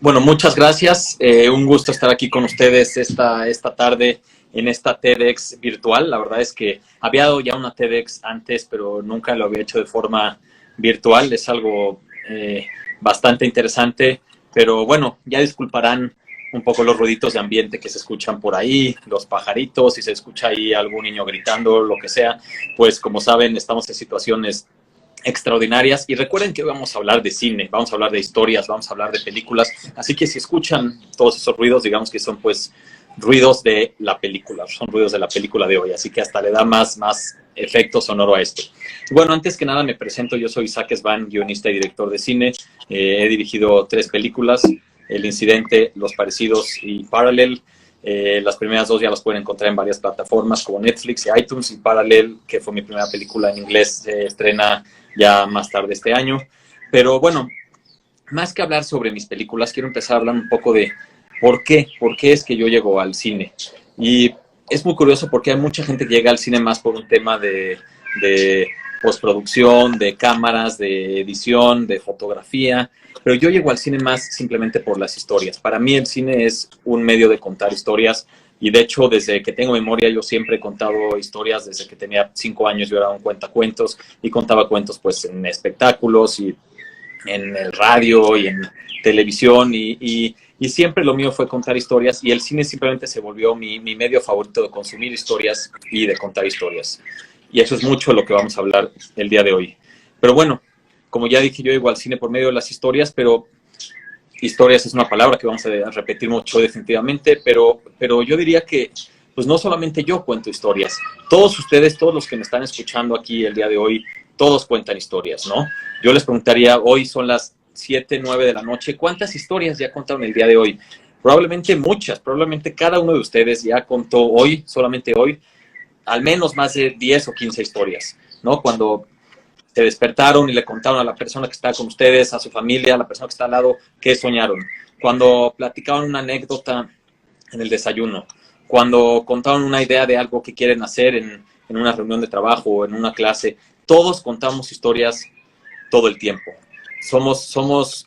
Bueno, muchas gracias. Un gusto estar aquí con ustedes esta tarde en esta TEDx virtual. La verdad es que había dado ya una TEDx antes, pero nunca lo había hecho de forma virtual. Es algo bastante interesante, pero bueno, ya disculparán un poco los ruiditos de ambiente que se escuchan por ahí, los pajaritos, si se escucha ahí algún niño gritando, lo que sea. Pues como saben, estamos en situaciones extraordinarias. Y recuerden que hoy vamos a hablar de cine, vamos a hablar de historias, vamos a hablar de películas. Así que si escuchan todos esos ruidos, digamos que son pues ruidos de la película, son ruidos de la película de hoy. Así que hasta le da más efecto sonoro a esto. Bueno, antes que nada me presento, yo soy Isaac Svan, guionista y director de cine. He dirigido 3 películas, El Incidente, Los Parecidos y Parallel. Las primeras 2 ya las pueden encontrar en varias plataformas como Netflix y iTunes, y Parallel, que fue mi primera película en inglés, se estrena ya más tarde este año. Pero bueno, más que hablar sobre mis películas, quiero empezar a hablar un poco de por qué es que yo llego al cine. Y es muy curioso porque hay mucha gente que llega al cine más por un tema de postproducción, de cámaras, de edición, de fotografía, pero yo llego al cine más simplemente por las historias. Para mí el cine es un medio de contar historias. Y de hecho, desde que tengo memoria, yo siempre he contado historias. Desde que tenía 5 años, yo era un cuentacuentos y contaba cuentos pues en espectáculos y en el radio y en televisión. Y siempre lo mío fue contar historias. Y el cine simplemente se volvió mi medio favorito de consumir historias y de contar historias. Y eso es mucho de lo que vamos a hablar el día de hoy. Pero bueno, como ya dije, yo llego al cine por medio de las historias, pero historias es una palabra que vamos a repetir mucho definitivamente, pero yo diría que pues no solamente yo cuento historias, todos ustedes, todos los que me están escuchando aquí el día de hoy, todos cuentan historias, ¿no? Yo les preguntaría, hoy son las 7, 9 de la noche, ¿cuántas historias ya contaron el día de hoy? Probablemente muchas, probablemente cada uno de ustedes ya contó hoy, solamente hoy, al menos más de 10 o 15 historias, ¿no? Cuando se despertaron y le contaron a la persona que está con ustedes, a su familia, a la persona que está al lado, qué soñaron. Cuando platicaban una anécdota en el desayuno, cuando contaron una idea de algo que quieren hacer en una reunión de trabajo o en una clase, todos contamos historias todo el tiempo. Somos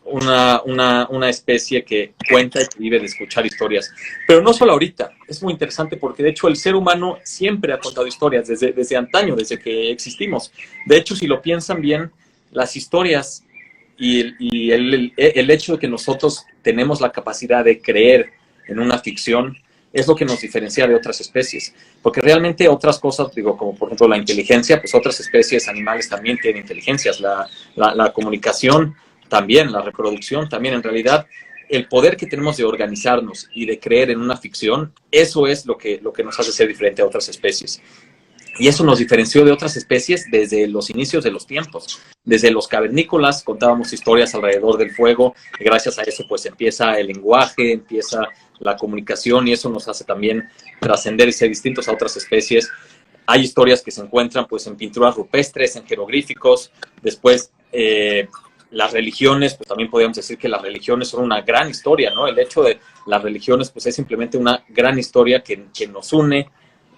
una especie que cuenta y que vive de escuchar historias. Pero no solo ahorita, es muy interesante porque de hecho el ser humano siempre ha contado historias desde antaño, desde que existimos. De hecho, si lo piensan bien, las historias y el hecho de que nosotros tenemos la capacidad de creer en una ficción es lo que nos diferencia de otras especies. Porque realmente otras cosas, digo, como por ejemplo la inteligencia, pues otras especies animales también tienen inteligencias. La comunicación también, la reproducción también. En realidad, el poder que tenemos de organizarnos y de creer en una ficción, eso es lo que nos hace ser diferente a otras especies. Y eso nos diferenció de otras especies desde los inicios de los tiempos. Desde los cavernícolas contábamos historias alrededor del fuego, y gracias a eso pues empieza el lenguaje, empieza la comunicación, y eso nos hace también trascender y ser distintos a otras especies. Hay historias que se encuentran pues en pinturas rupestres, en jeroglíficos. Después las religiones, pues también podríamos decir que las religiones son una gran historia, ¿no? El hecho de las religiones pues es simplemente una gran historia que nos une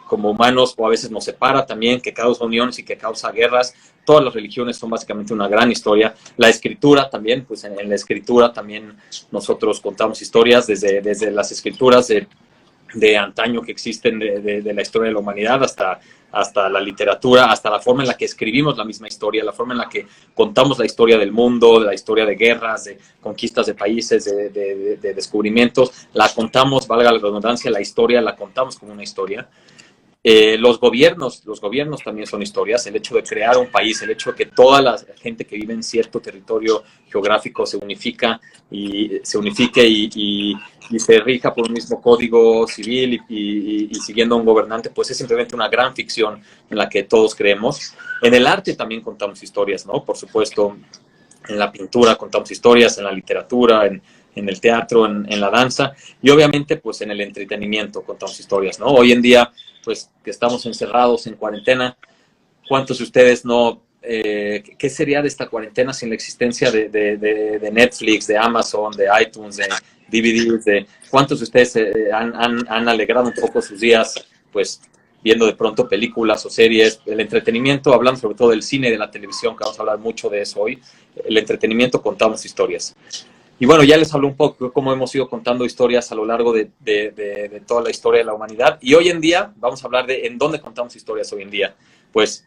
como humanos, o a veces nos separa también, que causa uniones y que causa guerras. Todas las religiones son básicamente una gran historia. La escritura también, pues en la escritura también nosotros contamos historias desde las escrituras de antaño que existen de la historia de la humanidad hasta la literatura, hasta la forma en la que escribimos la misma historia, la forma en la que contamos la historia del mundo, la historia de guerras, de conquistas de países, de descubrimientos. La contamos, valga la redundancia, la historia la contamos como una historia. Los gobiernos también son historias. El hecho de crear un país, el hecho de que toda la gente que vive en cierto territorio geográfico se unifique y se rija por un mismo código civil y siguiendo a un gobernante, pues es simplemente una gran ficción en la que todos creemos. En el arte también contamos historias, ¿no? Por supuesto, en la pintura contamos historias, en la literatura, en el teatro, en la danza, y obviamente pues en el entretenimiento contamos historias, ¿no? Hoy en día, pues que estamos encerrados en cuarentena, ¿cuántos de ustedes no, qué sería de esta cuarentena sin la existencia de Netflix, de Amazon, de iTunes, de DVDs, cuántos de ustedes han alegrado un poco sus días, pues viendo de pronto películas o series? El entretenimiento, hablando sobre todo del cine y de la televisión, que vamos a hablar mucho de eso hoy, el entretenimiento, contamos historias. Y bueno, ya les hablé un poco de cómo hemos ido contando historias a lo largo de toda la historia de la humanidad. Y hoy en día vamos a hablar de en dónde contamos historias hoy en día. Pues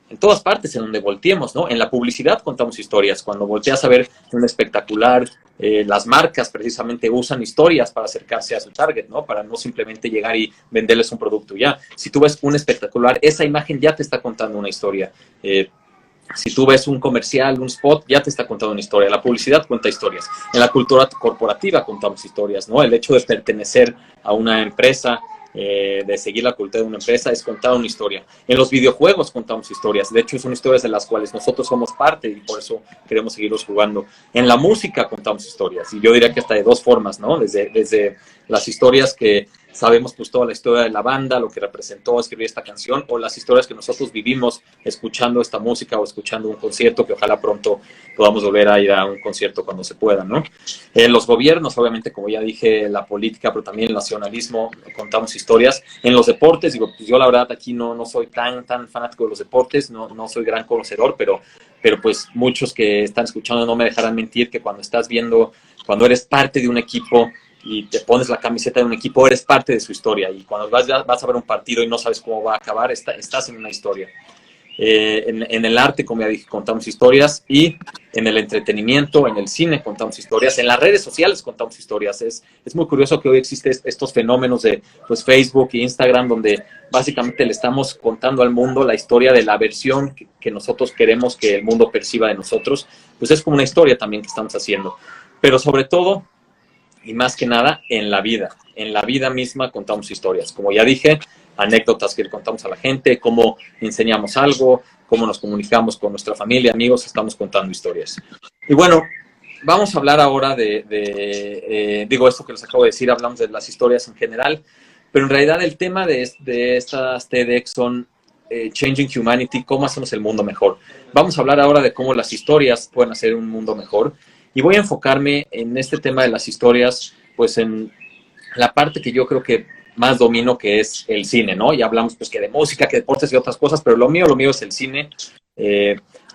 en todas partes, en donde volteemos, ¿no? En la publicidad contamos historias. Cuando volteas a ver un espectacular, las marcas precisamente usan historias para acercarse a su target, ¿no? Para no simplemente llegar y venderles un producto ya. Si tú ves un espectacular, esa imagen ya te está contando una historia. Si tú ves un comercial, un spot, ya te está contando una historia. La publicidad cuenta historias. En la cultura corporativa contamos historias, ¿no? El hecho de pertenecer a una empresa, de seguir la cultura de una empresa, es contar una historia. En los videojuegos contamos historias. De hecho, son historias de las cuales nosotros somos parte y por eso queremos seguirlos jugando. En la música contamos historias. Y yo diría que hasta de dos formas, ¿no? Desde las historias que sabemos, pues, toda la historia de la banda, lo que representó escribir esta canción, o las historias que nosotros vivimos escuchando esta música o escuchando un concierto, que ojalá pronto podamos volver a ir a un concierto cuando se pueda, ¿no? En los gobiernos, obviamente, como ya dije, la política, pero también el nacionalismo, contamos historias. En los deportes, digo, pues yo la verdad aquí no soy tan fanático de los deportes, no soy gran conocedor, pero pues muchos que están escuchando no me dejarán mentir que cuando eres parte de un equipo y te pones la camiseta de un equipo, eres parte de su historia. Y cuando vas a ver un partido y no sabes cómo va a acabar, estás en una historia. En el arte, como ya dije, contamos historias. Y en el entretenimiento, en el cine, contamos historias. En las redes sociales contamos historias. Es muy curioso que hoy existen estos fenómenos de, pues, Facebook e Instagram, donde básicamente le estamos contando al mundo la historia de la versión que nosotros queremos que el mundo perciba de nosotros. Pues es como una historia también que estamos haciendo. Pero sobre todo, y más que nada, en la vida misma contamos historias. Como ya dije, anécdotas que le contamos a la gente, cómo enseñamos algo, cómo nos comunicamos con nuestra familia, amigos, estamos contando historias. Y bueno, vamos a hablar ahora digo esto que les acabo de decir, hablamos de las historias en general, pero en realidad el tema de estas TEDx son Changing Humanity, cómo hacemos el mundo mejor. Vamos a hablar ahora de cómo las historias pueden hacer un mundo mejor. Y voy a enfocarme en este tema de las historias, pues en la parte que yo creo que más domino, que es el cine, ¿no? Ya hablamos pues que de música, que deportes y otras cosas, pero lo mío es el cine.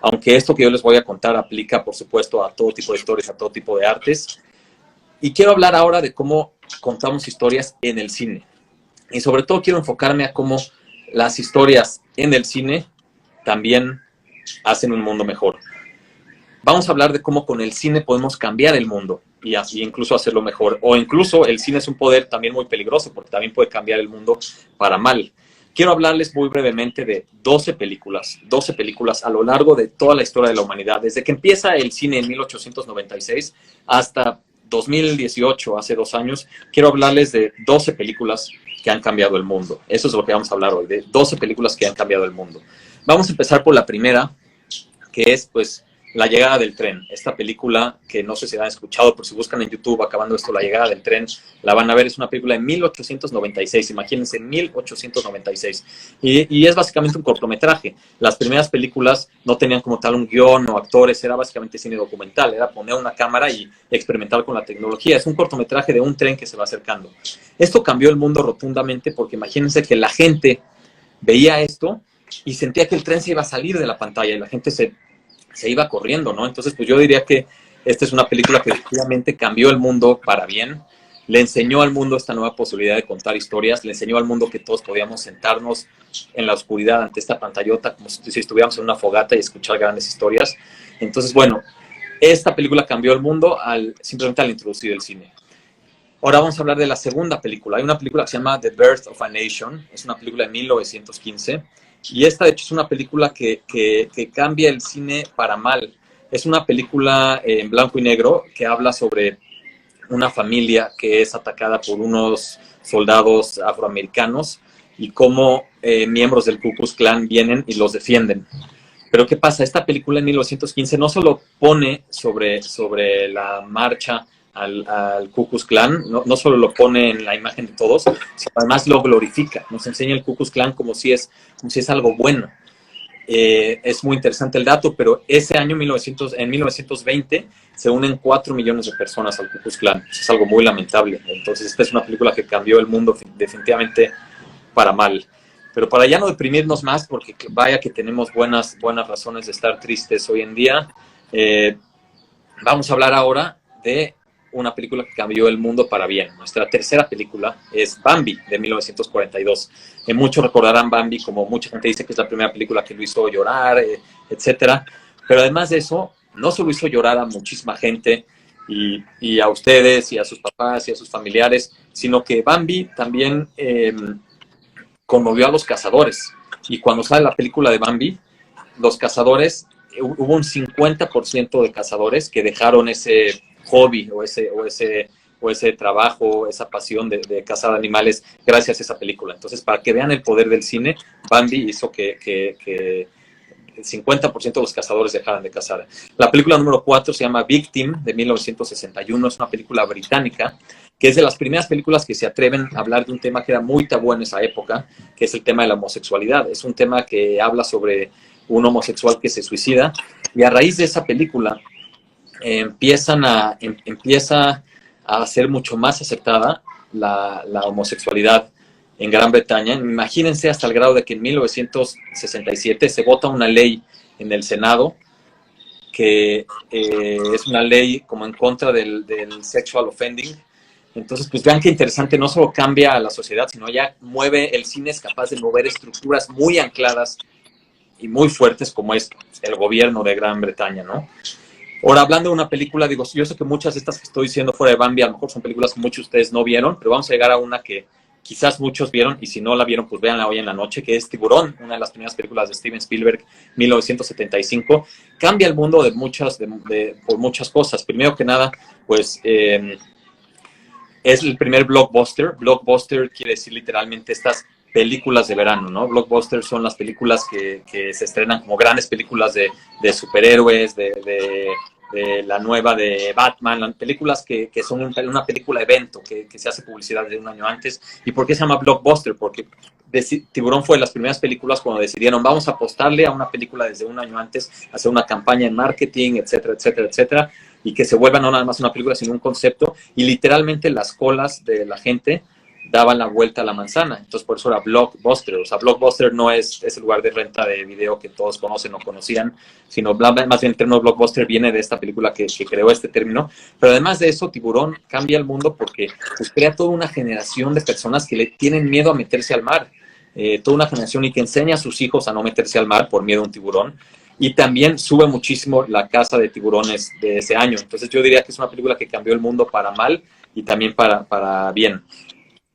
Aunque esto que yo les voy a contar aplica, por supuesto, a todo tipo de historias, a todo tipo de artes. Y quiero hablar ahora de cómo contamos historias en el cine. Y sobre todo quiero enfocarme a cómo las historias en el cine también hacen un mundo mejor. Vamos a hablar de cómo con el cine podemos cambiar el mundo y así incluso hacerlo mejor. O incluso el cine es un poder también muy peligroso porque también puede cambiar el mundo para mal. Quiero hablarles muy brevemente de 12 películas a lo largo de toda la historia de la humanidad. Desde que empieza el cine en 1896 hasta 2018, hace 2 años, quiero hablarles de 12 películas que han cambiado el mundo. Eso es lo que vamos a hablar hoy, de 12 películas que han cambiado el mundo. Vamos a empezar por la primera, que es, pues, La llegada del tren. Esta película, que no sé si la han escuchado, pero si buscan en YouTube, acabando esto, La llegada del tren, la van a ver. Es una película de 1896, imagínense, 1896. Y es básicamente un cortometraje. Las primeras películas no tenían como tal un guión o actores, era básicamente cine documental, era poner una cámara y experimentar con la tecnología. Es un cortometraje de un tren que se va acercando. Esto cambió el mundo rotundamente porque imagínense que la gente veía esto y sentía que el tren se iba a salir de la pantalla y la gente se iba corriendo, ¿no? Entonces, pues yo diría que esta es una película que efectivamente cambió el mundo para bien, le enseñó al mundo esta nueva posibilidad de contar historias, le enseñó al mundo que todos podíamos sentarnos en la oscuridad ante esta pantallota como si estuviéramos en una fogata y escuchar grandes historias. Entonces, bueno, esta película cambió el mundo simplemente al introducir el cine. Ahora vamos a hablar de la segunda película. Hay una película que se llama The Birth of a Nation, es una película de 1915. Y esta, de hecho, es una película que cambia el cine para mal. Es una película en blanco y negro que habla sobre una familia que es atacada por unos soldados afroamericanos y cómo miembros del Ku Klux Klan vienen y los defienden. Pero ¿qué pasa? Esta película en 1915 no solo pone sobre la marcha al Ku Klux Klan, no solo lo pone en la imagen de todos, sino además lo glorifica, nos enseña el Ku Klux Klan como si es algo bueno. Es muy interesante el dato, pero ese año, en 1920, se unen 4 millones de personas al Ku Klux Klan. Eso es algo muy lamentable. Entonces, esta es una película que cambió el mundo definitivamente para mal. Pero para ya no deprimirnos más, porque vaya que tenemos buenas razones de estar tristes hoy en día, vamos a hablar ahora de una película que cambió el mundo para bien. Nuestra tercera película es Bambi, de 1942. Muchos recordarán Bambi como mucha gente dice que es la primera película que lo hizo llorar, etcétera. Pero además de eso, no solo hizo llorar a muchísima gente y a ustedes y a sus papás y a sus familiares, sino que Bambi también conmovió a los cazadores. Y cuando sale la película de Bambi, los cazadores, hubo un 50% de cazadores que dejaron ese hobby o ese trabajo, esa pasión de cazar animales gracias a esa película. Entonces, para que vean el poder del cine, Bambi hizo que el 50% de los cazadores dejaran de cazar. La película número 4 se llama Victim, de 1961. Es una película británica, que es de las primeras películas que se atreven a hablar de un tema que era muy tabú en esa época, que es el tema de la homosexualidad. Es un tema que habla sobre un homosexual que se suicida, y a raíz de esa película empieza a ser mucho más aceptada la homosexualidad en Gran Bretaña. Imagínense hasta el grado de que en 1967 se vota una ley en el Senado que es una ley como en contra del sexual offending. Entonces, pues vean qué interesante, no solo cambia a la sociedad, sino ya mueve, el cine es capaz de mover estructuras muy ancladas y muy fuertes como es el gobierno de Gran Bretaña, ¿no? Ahora, hablando de una película, digo, yo sé que muchas de estas que estoy diciendo fuera de Bambi, a lo mejor son películas que muchos de ustedes no vieron, pero vamos a llegar a una que quizás muchos vieron, y si no la vieron, pues véanla hoy en la noche, que es Tiburón, una de las primeras películas de Steven Spielberg, 1975. Cambia el mundo por muchas cosas. Primero que nada, pues es el primer blockbuster. Blockbuster quiere decir literalmente estas películas de verano, ¿no? Blockbusters son las películas que se estrenan como grandes películas de superhéroes, de la nueva de Batman, películas que son una película evento, que se hace publicidad de un año antes. ¿Y por qué se llama blockbuster? Porque Tiburón fue de las primeras películas cuando decidieron vamos a apostarle a una película desde un año antes, hacer una campaña en marketing, etcétera, etcétera, etcétera, y que se vuelva no nada más una película, sino un concepto, y literalmente las colas de la gente daban la vuelta a la manzana. Entonces, por eso era Blockbuster. O sea, Blockbuster no es ese lugar de renta de video que todos conocen o conocían, sino más bien el término Blockbuster viene de esta película que creó este término. Pero además de eso, Tiburón cambia el mundo porque pues, crea toda una generación de personas que le tienen miedo a meterse al mar. Toda una generación y que enseña a sus hijos a no meterse al mar por miedo a un tiburón. Y también sube muchísimo la caza de tiburones de ese año. Entonces, yo diría que es una película que cambió el mundo para mal y también para bien.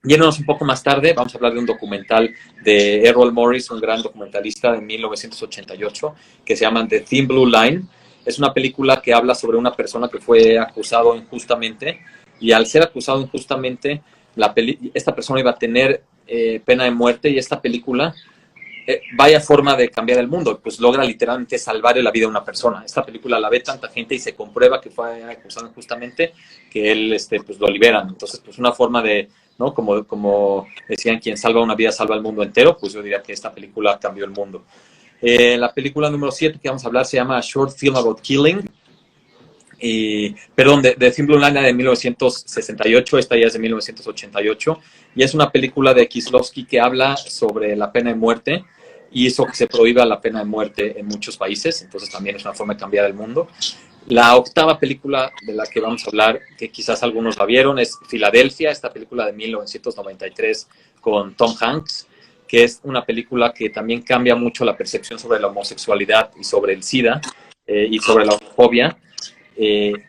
Yéndonos un poco más tarde, vamos a hablar de un documental de Errol Morris, un gran documentalista de 1988, que se llama The Thin Blue Line. Es una película que habla sobre una persona que fue acusado injustamente, y al ser acusado injustamente, esta persona iba a tener pena de muerte, y esta película, vaya forma de cambiar el mundo, pues logra literalmente salvarle la vida a una persona. Esta película la ve tanta gente y se comprueba que fue acusado injustamente que él pues lo liberan. Entonces, pues una forma de, ¿no? Como decían, quien salva una vida salva el mundo entero, pues yo diría que esta película cambió el mundo. La película número 7 que vamos a hablar se llama Short Film About Killing. De Thin Blue Line de 1968, esta ya es de 1988, y es una película de Kieslowski que habla sobre la pena de muerte y hizo que se prohíba la pena de muerte en muchos países. Entonces también es una forma de cambiar el mundo. La octava película de la que vamos a hablar, que quizás algunos la vieron, es Filadelfia, esta película de 1993 con Tom Hanks, que es una película que también cambia mucho la percepción sobre la homosexualidad y sobre el SIDA y sobre la homofobia.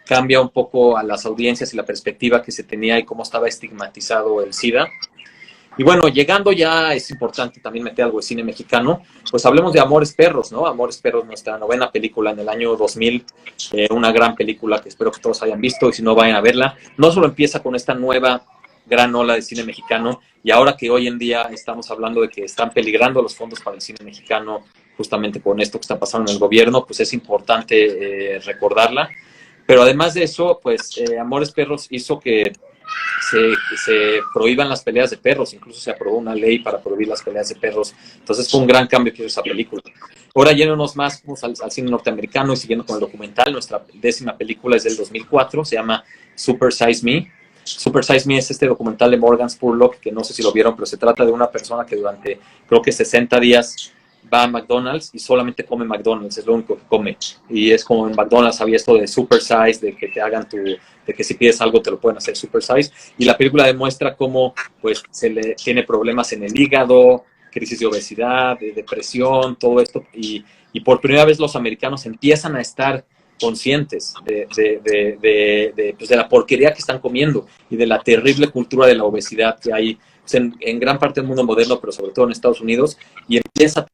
Cambia un poco a las audiencias y la perspectiva que se tenía y cómo estaba estigmatizado el SIDA. Y bueno, llegando ya, es importante también meter algo de cine mexicano, pues hablemos de Amores Perros, ¿no? Amores Perros, nuestra novena película en el año 2000, una gran película que espero que todos hayan visto, y si no, vayan a verla. No solo empieza con esta nueva gran ola de cine mexicano, y ahora que hoy en día estamos hablando de que están peligrando los fondos para el cine mexicano, justamente con esto que está pasando en el gobierno, pues es importante recordarla. Pero además de eso, pues Amores Perros hizo que se prohíban las peleas de perros. Incluso se aprobó una ley para prohibir las peleas de perros. Entonces fue un gran cambio que hizo esa película. Ahora yéndonos más al cine norteamericano y siguiendo con el documental, nuestra 10ª película es del 2004, se llama Super Size Me. Super Size Me es este documental de Morgan Spurlock, que no sé si lo vieron, pero se trata de una persona que durante creo que 60 días va a McDonald's y solamente come McDonald's, es lo único que come. Y es como en McDonald's había esto de super size, de que te hagan de que si pides algo te lo pueden hacer super size. Y la película demuestra cómo pues se le tiene problemas en el hígado, crisis de obesidad, de depresión, todo esto. Y por primera vez los americanos empiezan a estar conscientes pues de la porquería que están comiendo y de la terrible cultura de la obesidad que hay pues, en gran parte del mundo moderno, pero sobre todo en Estados Unidos, y empieza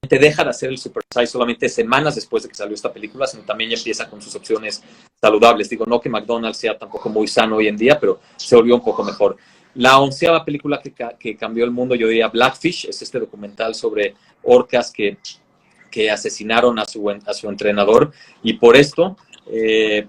te deja de hacer el super size solamente semanas después de que salió esta película, sino también ya empieza con sus opciones saludables. Digo, no que McDonald's sea tampoco muy sano hoy en día, pero se volvió un poco mejor. La 11ª película que cambió el mundo, yo diría Blackfish, es este documental sobre orcas que asesinaron a su entrenador, y por esto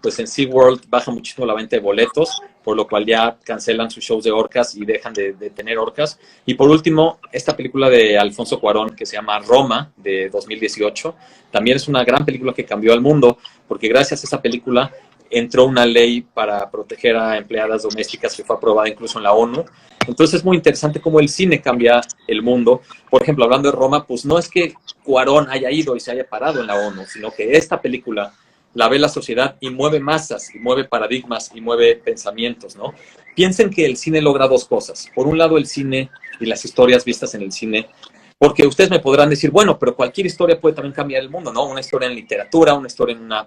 pues en SeaWorld baja muchísimo la venta de boletos, por lo cual ya cancelan sus shows de orcas y dejan de tener orcas. Y por último, esta película de Alfonso Cuarón que se llama Roma, de 2018, también es una gran película que cambió al mundo, porque gracias a esa película entró una ley para proteger a empleadas domésticas que fue aprobada incluso en la ONU. Entonces es muy interesante cómo el cine cambia el mundo. Por ejemplo, hablando de Roma, pues no es que Cuarón haya ido y se haya parado en la ONU, sino que esta película la ve la sociedad y mueve masas, y mueve paradigmas, y mueve pensamientos, ¿no? Piensen que el cine logra dos cosas. Por un lado, el cine y las historias vistas en el cine, porque ustedes me podrán decir, bueno, pero cualquier historia puede también cambiar el mundo, ¿no? Una historia en literatura, una historia en una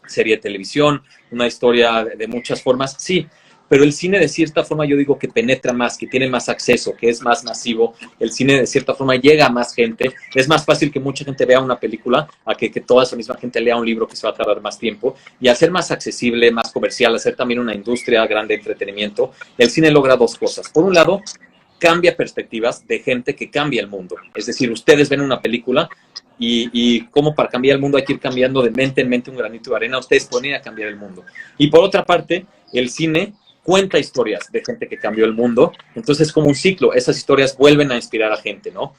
serie de televisión, una historia de muchas formas, sí, pero el cine de cierta forma yo digo que penetra más, que tiene más acceso, que es más masivo, el cine de cierta forma llega a más gente, es más fácil que mucha gente vea una película a que toda esa misma gente lea un libro que se va a tardar más tiempo, y al ser más accesible, más comercial, al ser también una industria grande de entretenimiento, el cine logra dos cosas. Por un lado, cambia perspectivas de gente que cambia el mundo, es decir, ustedes ven una película y cómo para cambiar el mundo hay que ir cambiando de mente en mente un granito de arena, ustedes ponen a cambiar el mundo. Y por otra parte, el cine cuenta historias de gente que cambió el mundo, entonces es como un ciclo, esas historias vuelven a inspirar a gente, ¿no?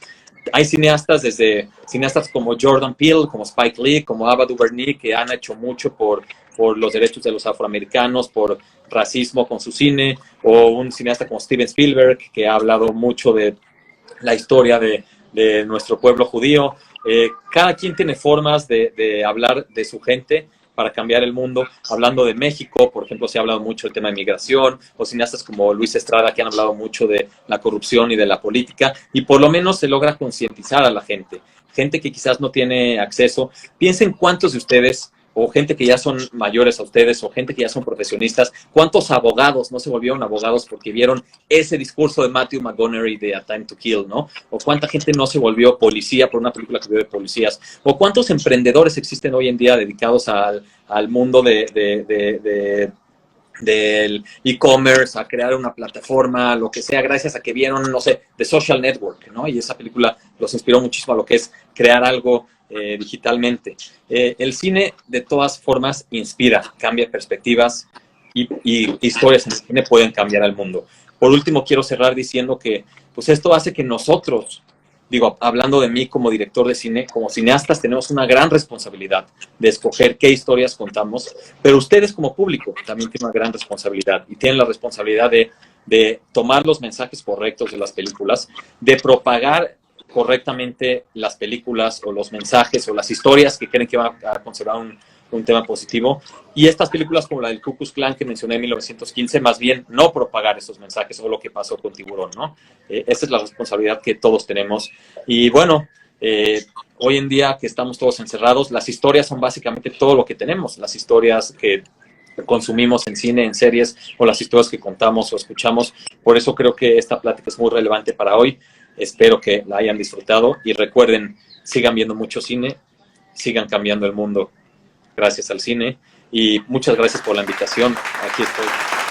Hay cineastas, desde cineastas como Jordan Peele, como Spike Lee, como Ava DuVernay, que han hecho mucho por los derechos de los afroamericanos, por racismo con su cine, o un cineasta como Steven Spielberg, que ha hablado mucho de la historia de nuestro pueblo judío. Cada quien tiene formas de hablar de su gente para cambiar el mundo. Hablando de México, por ejemplo, se ha hablado mucho del tema de migración, o cineastas como Luis Estrada, que han hablado mucho de la corrupción y de la política, y por lo menos se logra concientizar a la gente. Gente que quizás no tiene acceso. Piensen cuántos de ustedes, o gente que ya son mayores a ustedes, o gente que ya son profesionistas, cuántos abogados no se volvieron abogados porque vieron ese discurso de Matthew McConaughey de A Time to Kill, ¿no? O cuánta gente no se volvió policía por una película que vio de policías, o cuántos emprendedores existen hoy en día dedicados al mundo del e-commerce, a crear una plataforma, lo que sea, gracias a que vieron, no sé, The Social Network, ¿no? Y esa película los inspiró muchísimo a lo que es crear algo digitalmente. El cine, de todas formas, inspira, cambia perspectivas, y historias en el cine pueden cambiar al mundo. Por último, quiero cerrar diciendo que pues esto hace que nosotros, digo, hablando de mí como director de cine, como cineastas, tenemos una gran responsabilidad de escoger qué historias contamos, pero ustedes como público también tienen una gran responsabilidad, y tienen la responsabilidad de tomar los mensajes correctos de las películas, de propagar correctamente las películas o los mensajes o las historias que creen que van a conservar un tema positivo. Y estas películas como la del Ku Klux Klan que mencioné en 1915, más bien no propagar esos mensajes, o lo que pasó con Tiburón, ¿no? Esa es la responsabilidad que todos tenemos. Y bueno, hoy en día que estamos todos encerrados, las historias son básicamente todo lo que tenemos. Las historias que consumimos en cine, en series, o las historias que contamos o escuchamos. Por eso creo que esta plática es muy relevante para hoy. Espero que la hayan disfrutado y recuerden, sigan viendo mucho cine, sigan cambiando el mundo gracias al cine, y muchas gracias por la invitación. Aquí estoy.